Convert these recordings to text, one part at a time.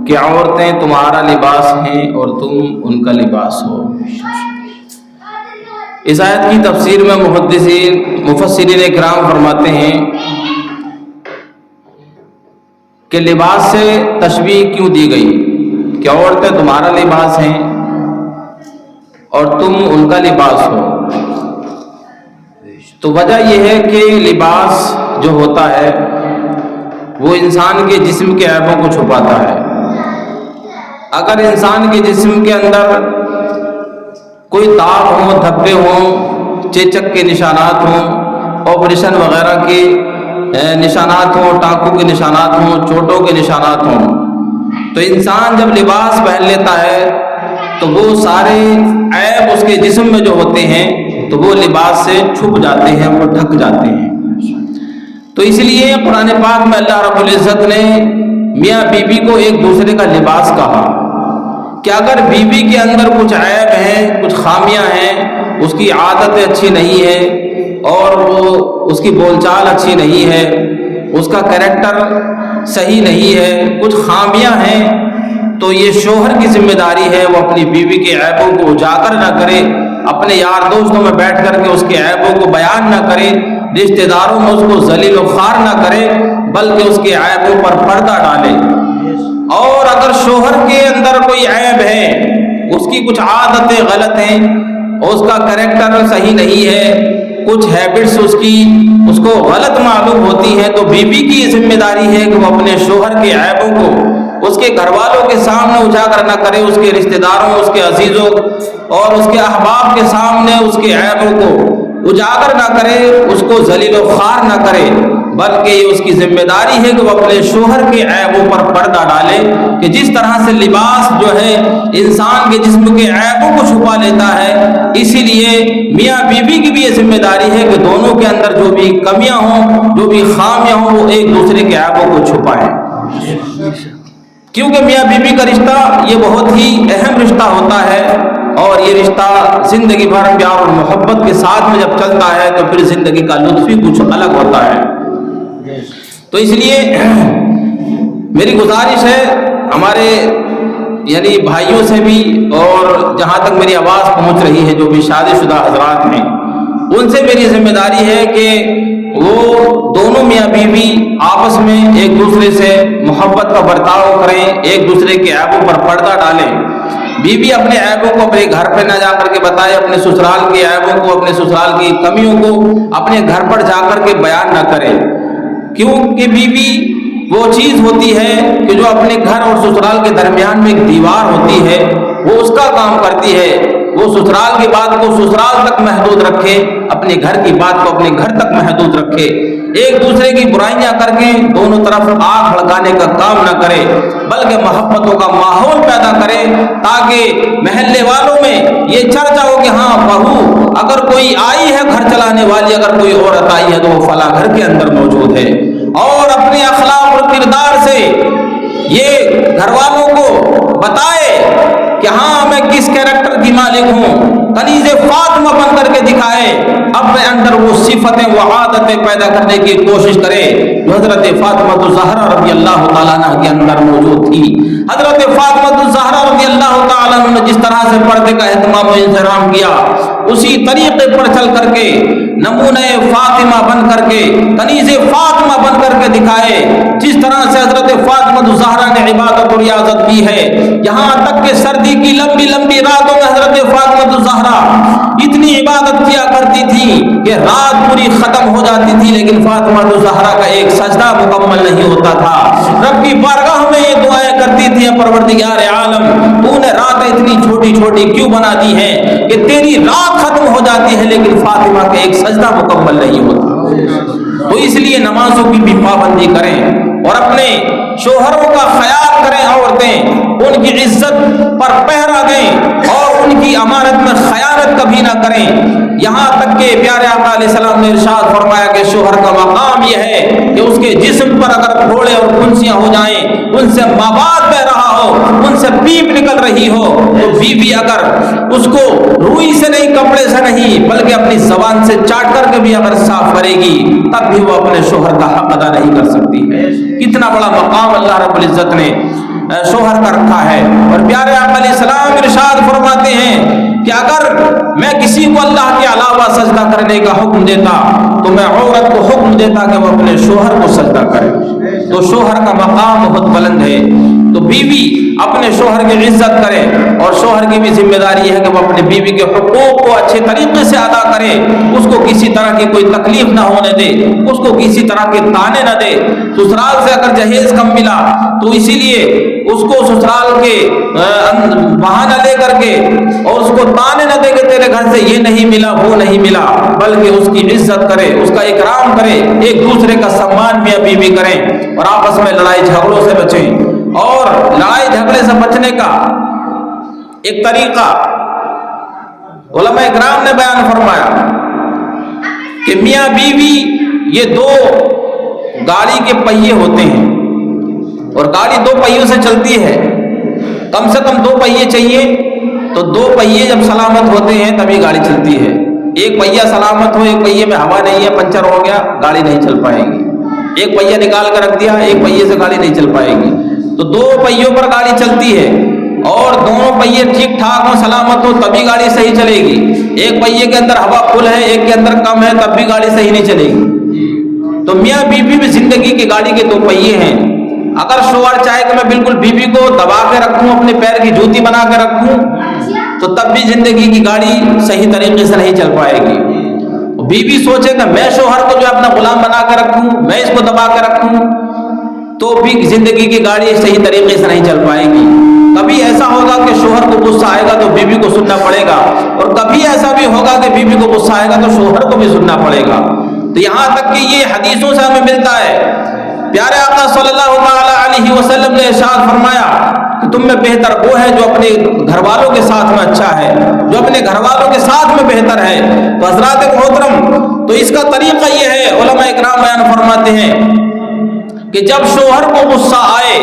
کہ عورتیں تمہارا لباس ہیں اور تم ان کا لباس ہو۔ اس آیت کی تفسیر میں مفسرین اکرام فرماتے ہیں کہ لباس سے تشبیہ کیوں دی گئی کہ عورتیں تمہارا لباس ہیں اور تم ان کا لباس ہو؟ تو وجہ یہ ہے کہ لباس جو ہوتا ہے وہ انسان کے جسم کے عیبوں کو چھپاتا ہے۔ اگر انسان کے جسم کے اندر کوئی داغ ہوں، دھبے ہوں، چیچک کے نشانات ہوں، آپریشن وغیرہ کے نشانات ہوں، ٹانکوں کے نشانات ہوں، چوٹوں کے نشانات ہوں، تو انسان جب لباس پہن لیتا ہے تو وہ سارے عیب اس کے جسم میں جو ہوتے ہیں تو وہ لباس سے چھپ جاتے ہیں، وہ ڈھک جاتے ہیں۔ تو اس لیے قرآن پاک میں اللہ رب العزت نے میاں بیوی کو ایک دوسرے کا لباس کہا کہ اگر بیوی کے اندر کچھ عیب ہیں، کچھ خامیاں ہیں، اس کی عادتیں اچھی نہیں ہے اور وہ اس کی بول چال اچھی نہیں ہے، اس کا کریکٹر صحیح نہیں ہے، کچھ خامیاں ہیں، تو یہ شوہر کی ذمہ داری ہے وہ اپنی بیوی کے عیبوں کو اجاگر نہ کرے، اپنے یار دوستوں میں بیٹھ کر کے اس کے عیبوں کو بیان نہ کرے، رشتہ داروں میں اس کو ذلیل و خوار نہ کرے، بلکہ اس کے عیبوں پر پردہ ڈالے۔ اور اگر شوہر کے اندر کوئی عیب ہے، اس کی کچھ عادتیں غلط ہیں، اس کا کریکٹر صحیح نہیں ہے، کچھ ہیبٹس اس کو غلط معلوم ہوتی ہیں، تو بیوی کی ذمہ داری ہے کہ وہ اپنے شوہر کے عیبوں کو اس کے گھر والوں کے سامنے اجاگر نہ کرے، اس کے رشتہ داروں، اس کے عزیزوں اور اس کے احباب کے سامنے اس کے عیبوں کو اجاگر نہ کرے، اس کو ذلیل و خوار نہ کرے، بلکہ یہ اس کی ذمہ داری ہے کہ وہ اپنے شوہر کے عیبوں پر پردہ ڈالے، کہ جس طرح سے لباس جو ہے انسان کے جسم کے عیبوں کو چھپا لیتا ہے، اسی لیے میاں بیوی کی بھی یہ ذمہ داری ہے کہ دونوں کے اندر جو بھی کمیاں ہوں، جو بھی خامیاں ہوں، وہ ایک دوسرے کے عیبوں کو چھپائیں۔ کیونکہ میاں بیوی کا رشتہ یہ بہت ہی اہم رشتہ ہوتا ہے، اور یہ رشتہ زندگی بھر پیار اور محبت کے ساتھ میں جب چلتا ہے تو پھر زندگی کا لطف ہی کچھ الگ ہوتا ہے۔ تو اس لیے میری گزارش ہے ہمارے یعنی بھائیوں سے بھی، اور جہاں تک میری آواز پہنچ رہی ہے جو بھی شادی شدہ حضرات ہیں، ان سے میری ذمہ داری ہے کہ وہ دونوں میاں بیوی آپس میں ایک دوسرے سے محبت کا برتاؤ کریں، ایک دوسرے کے عیبوں پر پردہ ڈالیں۔ بیوی اپنے عیبوں کو اپنے گھر پہ نہ جا کر کے بتائے، اپنے سسرال کے عیبوں کو، اپنے سسرال کی کمیوں کو اپنے گھر پر جا کر کے بیان نہ کرے، کیونکہ بیوی وہ چیز ہوتی ہے کہ جو اپنے گھر اور سسرال کے درمیان میں ایک دیوار ہوتی ہے، وہ اس کا کام کرتی ہے، وہ سسرال کی بات کو سسرال تک محدود رکھے، اپنے گھر کی بات کو اپنے گھر تک محدود رکھے، ایک دوسرے کی برائیاں کر کے دونوں طرف آگ بھڑکانے کا کام نہ کرے، بلکہ محبتوں کا ماحول پیدا کرے، تاکہ محلے والوں میں یہ چرچا ہو کہ ہاں بہو اگر کوئی آئی ہے گھر چلانے والی، اگر کوئی عورت آئی ہے تو وہ فلاں گھر کے اندر موجود ہے، اور اپنے اخلاق اور کردار سے یہ گھر والوں کو بتائے کہ ہاں میں کس کیریکٹر کی مالک ہوں، کنیز فاطمہ بن کر کے دکھائے، اپنے اندر وہ صفتیں، وہ عادتیں پیدا کرنے کی کوشش کرے جو حضرت فاطمہ الزہرا رضی اللہ تعالیٰ عنہ کے اندر موجود تھی۔ حضرت فاطمہ الزہرا رضی اللہ تعالیٰ عنہ نے جس طرح سے پردے کا اہتمام و انتظام کیا، اسی طریقے پر چل کر کے نمونہ فاطمہ بن کر کے، کنیز فاطمہ بن کر کے دکھائے، جس طرح سے حضرت فاطمہ الزہرا نے عبادت اور ریاضت کی ہے، یہاں تک کہ سردی کی لمبی لمبی راتوں میں حضرت فاطمہ الزہرا اتنی عبادت کیا کرتی تھی کہ رات پوری ختم ہو جاتی تھی، لیکن فاطمہ الزہرا کا ایک سجدہ مکمل نہیں ہوتا تھا۔ رب کی بارگاہ میں یہ دعائیں کرتی تھی، پروردگار عالم تو نے راتیں اتنی چھوٹی چھوٹی کیوں بنا دی ہیں کہ تیری رات ختم ہو جاتی ہے لیکن فاطمہ کا ایک سجدہ مکمل نہیں ہوتا۔ تو اس لیے نمازوں کی بھی پابندی کریں اور اپنے شوہروں کا خیال کریں، عورتیں ان کی عزت پر پہرا دیں اور ان کی امانت میں خیانت کبھی نہ کریں، یہاں تک کہ پیارے آقا علیہ السلام نے ارشاد فرمایا کہ شوہر کا مقام یہ ہے کہ اس کے جسم پر اگر پھوڑے اور پھنسیاں ہو جائیں، ان سے مواد بہ رہا ہو، ان سے پیپ نکل رہی ہو، تو بیوی اگر اس کو روئی سے نہیں، کپڑے سے نہیں، بلکہ اپنی زبان سے چاٹ کر کے بھی اگر صاف کرے گی، تب بھی وہ اپنے شوہر کا حق ادا نہیں کر سکتی ہے۔ کتنا بڑا مقام اللہ رب العزت نے شوہر کا رکھا ہے۔ اور پیارے آقا علیہ السلام ارشاد فرماتے ہیں کہ اگر میں کسی کو اللہ کے علاوہ سجدہ کرنے کا حکم دیتا تو میں عورت کو حکم دیتا کہ وہ اپنے شوہر کو سجدہ کرے۔ تو شوہر کا مقام بہت بلند ہے، تو بیوی اپنے شوہر کی عزت کرے، اور شوہر کی بھی ذمہ داری ہے کہ وہ اپنے بیوی کے حقوق کو اچھے طریقے سے ادا کرے، اس کو کسی طرح کی کوئی تکلیف نہ ہونے دے، اس کو کسی طرح کے تانے نہ دے۔ سسرال سے اگر جہیز کم ملا تو اسی لیے اس کو سسرال کے بہانہ لے کر کے اور اس کو تانے نہ دے کہ تیرے گھر سے یہ نہیں ملا وہ نہیں ملا، بلکہ اس کی عزت کرے، اس کا اکرام کرے، ایک دوسرے کا سمان میاں بیوی کریں، اور آپس میں لڑائی جھگڑوں سے بچیں۔ اور لڑائی جھگڑے سے بچنے کا ایک طریقہ علماء اکرام نے بیان فرمایا کہ میاں بیوی یہ دو گاڑی کے پہیے ہوتے ہیں، اور گاڑی دو پہیوں سے چلتی ہے، کم سے کم دو پہیے چاہیے، تو دو پہیے جب سلامت ہوتے ہیں تبھی گاڑی چلتی ہے۔ ایک پہیہ سلامت ہو، ایک پہیے میں ہوا نہیں ہے، پنچر ہو گیا، گاڑی نہیں چل پائے گی۔ ایک پہیہ نکال کر رکھ دیا، ایک پہیے سے گاڑی نہیں چل پائے گی۔ تو دو پہیوں پر گاڑی چلتی ہے، اور دونوں پہیے ٹھیک ٹھاک ہو، سلامت ہو، تبھی گاڑی صحیح چلے گی۔ ایک پہیے کے اندر ہوا فل ہے، ایک کے اندر کم ہے، تب بھی گاڑی صحیح نہیں چلے گی۔ تو میاں بیوی بھی زندگی کی گاڑی کے دو پہیے ہیں۔ اگر شوہر چاہے کہ میں بالکل بیوی کو دبا کے رکھوں، اپنے پیر کی جوتی بنا کے رکھوں، تو تب بھی زندگی کی گاڑی صحیح طریقے سے نہیں چل پائے گی۔ بیوی سوچے کہ میں شوہر کو جو اپنا غلام بنا کے رکھوں، میں اس کو دبا کے رکھوں، تو بھی زندگی کی گاڑی صحیح طریقے سے نہیں چل پائے گی۔ کبھی ایسا ہوگا کہ شوہر کو غصہ آئے گا تو بیوی کو سننا پڑے گا، اور کبھی ایسا بھی ہوگا کہ بیوی کو غصہ آئے گا تو شوہر کو بھی سننا پڑے گا۔ تو یہاں تک کہ یہ حدیثوں سے ہمیں ملتا ہے۔ پیارے آقا صلی اللہ تعالی علیہ وسلم نے ارشاد فرمایا کہ تم میں بہتر وہ ہے جو اپنے گھر والوں کے ساتھ میں اچھا ہے، جو اپنے گھر والوں کے ساتھ میں بہتر ہے۔ تو حضرات محترم، تو اس کا طریقہ یہ ہے، علماء اکرام بیان فرماتے ہیں کہ جب شوہر کو غصہ آئے،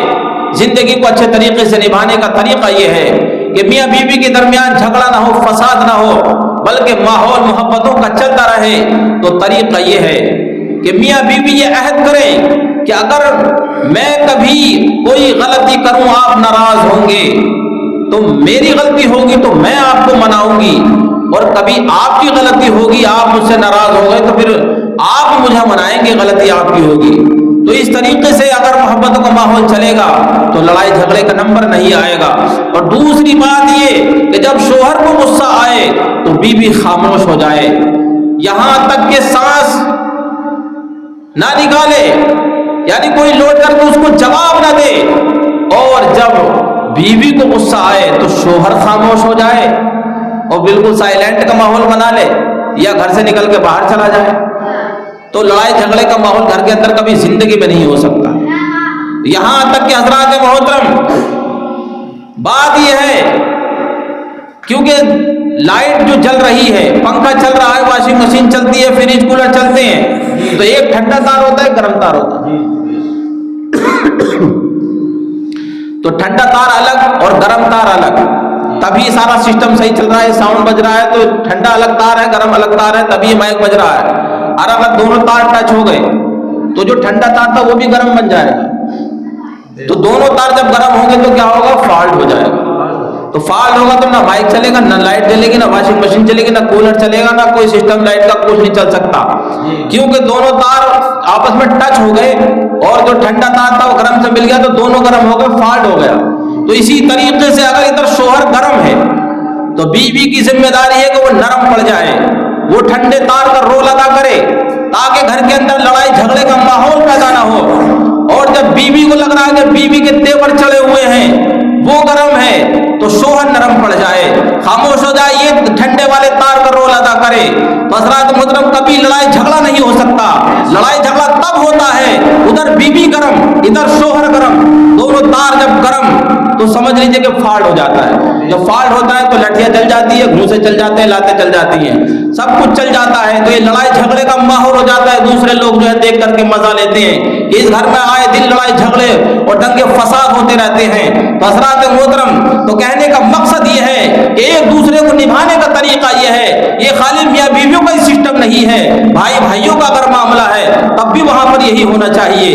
زندگی کو اچھے طریقے سے نبھانے کا طریقہ یہ ہے کہ میاں بیوی کے درمیان جھگڑا نہ ہو، فساد نہ ہو، بلکہ ماحول محبتوں کا چلتا رہے۔ تو طریقہ یہ ہے کہ میاں بیوی یہ عہد کریں کہ اگر میں کبھی کوئی غلطی کروں آپ ناراض ہوں گے، تو میری غلطی ہوگی تو میں آپ کو مناؤں گی، اور کبھی آپ کی غلطی ہوگی، آپ مجھ سے ناراض ہو گئے تو پھر آپ مجھے منائیں گے، غلطی آپ کی ہوگی۔ تو اس طریقے سے اگر محبت کا ماحول چلے گا تو لڑائی جھگڑے کا نمبر نہیں آئے گا۔ اور دوسری بات یہ کہ جب شوہر کو غصہ آئے تو بیوی خاموش ہو جائے، یہاں تک کہ سانس نہ نکالے، یعنی کوئی لوٹ کر کے اس کو جواب نہ دے۔ اور جب بیوی کو غصہ آئے تو شوہر خاموش ہو جائے اور بالکل سائلنٹ کا ماحول بنا لے، یا گھر سے نکل کے باہر چلا جائے۔ تو لڑائی جھگڑے کا ماحول گھر کے اندر کبھی زندگی میں نہیں ہو سکتا۔ یہاں تک کہ حضرات محترم، بات یہ ہے کیونکہ لائٹ جو جل رہی ہے، پنکھا چل رہا ہے، واشنگ مشین چلتی ہے، فریج کولر چلتے ہیں، تو ایک ٹھنڈا تار ہوتا ہے، گرم تار ہوتا ہے۔ تو ٹھنڈا تار الگ اور گرم تار الگ، تبھی سارا سسٹم صحیح چل رہا ہے، ساؤنڈ بج رہا ہے، تو ٹھنڈا الگ تار ہے، گرم الگ تار ہے، تبھی مائک بج رہا ہے۔ اور اگر دونوں تار ٹچ ہو گئے تو جو ٹھنڈا تار تھا وہ بھی گرم بن جائے گا۔ تو دونوں تار جب گرم ہوں گے تو کیا ہوگا؟ فالٹ ہو جائے گا۔ تو فالٹ ہوگا تو نہ مائک چلے گا، نہ لائٹ چلے گی، نہ واشنگ مشین چلے گی، نہ کولر چلے گا، نہ کوئی سسٹم لائٹ کا کچھ نہیں چل سکتا، کیونکہ دونوں تار آپس میں ٹچ ہو گئے، اور جو ٹھنڈا تار تھا وہ گرم سے مل گیا تو دونوں گرم ہو گئے، فالٹ ہو گیا۔ تو اسی طریقے سے اگر ادھر شوہر گرم ہے تو بیوی کی ذمہ داری ہے کہ وہ نرم پڑ جائے، وہ ٹھنڈے تار کا رول ادا کرے، تاکہ گھر کے اندر لڑائی جھگڑے کا ماحول پیدا نہ ہو۔ اور جب بیوی کو لگ رہا ہے کہ بیوی کے تیور چڑھے ہوئے ہیں، وہ گرم ہے، تو شوہر نرم پڑ جائے، خاموش ہو جائے، یہ ٹھنڈے والے تار کا رول ادا کرے۔ تو حضرات محترم، کبھی لڑائی جھگڑا نہیں ہو سکتا۔ لڑائی جھگڑا تب ہوتا ہے ادھر بیوی گرم، ادھر شوہر گرم، دونوں تار جب گرم تو سمجھ لیجئے کہ فالٹ ہو جاتا ہے۔ جب فالٹ ہوتا ہے تو لٹھیاں جل جاتی ہے، گھوسے چل جاتے ہیں، لاتیں چل جاتی ہیں، سب کچھ چل جاتا ہے۔ تو یہ لڑائی جھگڑے کا ماحول ہو جاتا ہے، دوسرے لوگ جو ہے دیکھ کر کے مزہ لیتے ہیں کہ اس گھر میں آئے دن لڑائی جھگڑے اور دنگے فساد ہوتے رہتے ہیں۔ تو حضرات محترم، تو کہنے کا مقصد یہ ہے کہ ایک دوسرے کو نبھانے کا طریقہ یہ ہے، یہ خالی میاں بیویوں کا سسٹم نہیں ہے، بھائی بھائیوں کا اگر معاملہ ہے تب بھی وہاں پر یہی ہونا چاہیے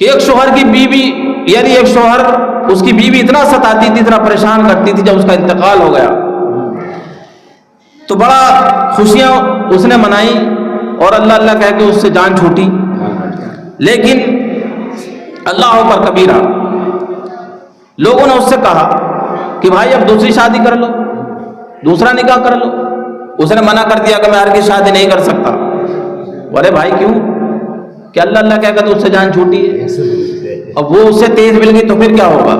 کہ ایک شوہر کی بیوی، یعنی ایک شوہر اس کی بیوی اتنا ستاتی تھی، اتنا پریشان کرتی تھی، جب اس کا انتقال ہو گیا تو بڑا خوشیاں اس نے منائی اور اللہ اللہ کہہ کے اس سے جان چھوٹی. لیکن اللہ اکبر کبیرہ، لوگوں نے اس سے کہا کہ بھائی اب دوسری شادی کر لو، دوسرا نکاح کر لو. اس نے منع کر دیا کہ میں ہرگز شادی نہیں کر سکتا. ارے بھائی کیوں؟ کہ اللہ اللہ کہہ کر تو اس سے جان چھوٹی ہے، اب وہ اس سے تیز مل گئی تو پھر کیا ہوگا؟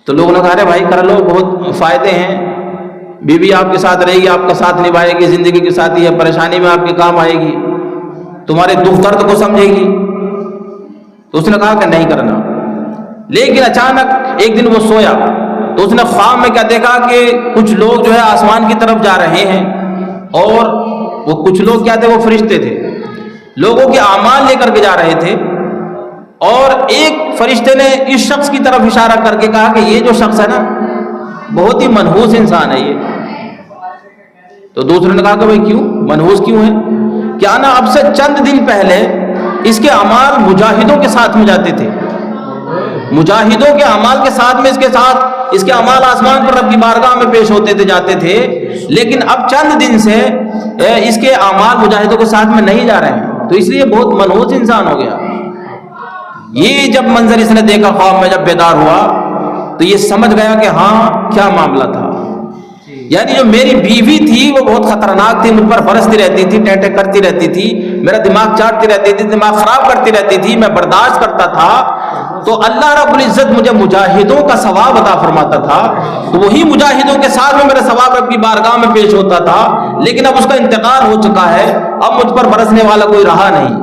تو لوگوں نے کہا ارے بھائی کر لو، بہت فائدے ہیں، بیوی آپ کے ساتھ رہے گی، آپ کا ساتھ نبھائے گی، زندگی کے ساتھی ہے، پریشانی میں آپ کے کام آئے گی، تمہارے دکھ درد کو سمجھے گی. تو اس نے کہا کہ نہیں کرنا. لیکن اچانک ایک دن وہ سویا تو اس نے خواب میں کیا دیکھا کہ کچھ لوگ جو ہے آسمان کی طرف جا رہے ہیں، اور وہ کچھ لوگ کیا تھے؟ وہ فرشتے تھے، لوگوں کے اعمال لے کر کے جا رہے تھے. اور ایک فرشتے نے اس شخص کی طرف اشارہ کر کے کہا کہ یہ جو شخص ہے نا بہت ہی منحوس انسان ہے یہ. تو دوسرے نے کہا کہ بھائی کیوں منحوس کیوں ہے؟ کیا نا اب سے چند دن پہلے اس کے اعمال مجاہدوں کے ساتھ میں جاتے تھے، مجاہدوں کے اعمال کے ساتھ میں اس کے اعمال آسمان پر رب کی بارگاہ میں پیش ہوتے تھے، جاتے تھے. لیکن اب چند دن سے اس کے اعمال مجاہدوں کے ساتھ میں نہیں جا رہے ہیں، تو اس لیے بہت منحوس انسان ہو گیا. یہ جب منظر اس نے دیکھا خواب میں، جب بیدار ہوا تو یہ سمجھ گیا کہ ہاں کیا معاملہ تھا. یعنی جو میری بیوی تھی وہ بہت خطرناک تھی، مجھ پر برستی رہتی تھی، ٹینٹے کرتی رہتی تھی، میرا دماغ چاٹتی رہتی تھی، دماغ خراب کرتی رہتی تھی، میں برداشت کرتا تھا. تو اللہ رب العزت مجھے مجاہدوں کا ثواب عطا فرماتا تھا، تو وہی مجاہدوں کے ساتھ میں میرا ثواب رب کی بارگاہ میں پیش ہوتا تھا. لیکن اب اس کا انتقال ہو چکا ہے، اب مجھ پر برسنے والا کوئی رہا نہیں.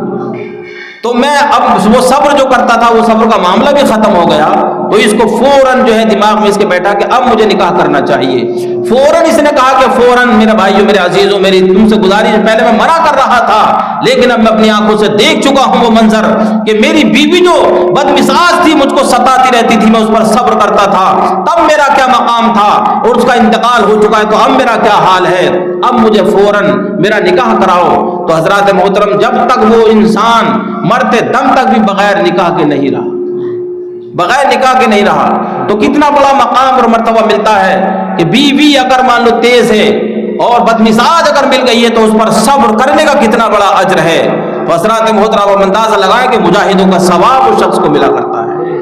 تو میں اب وہ صبر جو کرتا تھا وہ صبر کا معاملہ بھی ختم ہو گیا. تو اس کو فوراً جو ہے دماغ میں اس کے بیٹھا کہ اب مجھے نکاح کرنا چاہیے. فوراً اس نے کہا کہ فوراً میرے بھائیو، میرے عزیزوں، میری تم سے گزارش، پہلے میں منع کر رہا تھا لیکن اب میں اپنی آنکھوں سے دیکھ چکا ہوں وہ منظر کہ میری بیوی جو بدمزاج تھی، مجھ کو ستاتی رہتی تھی، میں اس پر صبر کرتا تھا، تب میرا کیا مقام تھا، اور اس کا انتقال ہو چکا ہے تو اب میرا کیا حال ہے. اب مجھے فوراً میرا نکاح کراؤ. تو حضرات محترم، جب تک وہ انسان مرتے دم تک بھی بغیر نکاح کے نہیں رہا، بغیر نکاح کے نہیں رہا، تو کتنا بڑا مقام اور مرتبہ ملتا ہے کہ بیوی اگر مان لو تیز ہے اور بدمزاج اگر مل گئی ہے تو اس پر صبر کرنے کا کتنا بڑا اجر ہے. حضرات محترم، وہ اندازہ لگائیں کہ مجاہدوں کا ثواب اس شخص کو ملا کرتا ہے.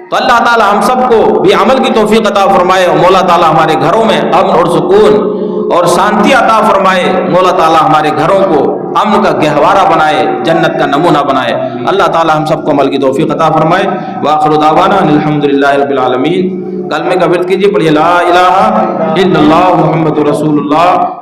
تو اللہ تعالی ہم سب کو بھی عمل کی توفیق عطا فرمائے، اور مولا تعالی ہمارے گھروں میں امن اور سکون اور شانتی عطا فرمائے. مولا تعالی ہمارے گھروں کو امن کا گہوارہ بنائے، جنت کا نمونہ بنائے. اللہ تعالی ہم سب کو عمل کی توفیق عطا فرمائے. وآخر دعوانا الحمدللہ رب العالمین. کلمے کا ورد کیجیے، پڑھیے لا الہ الا اللہ محمد رسول اللہ.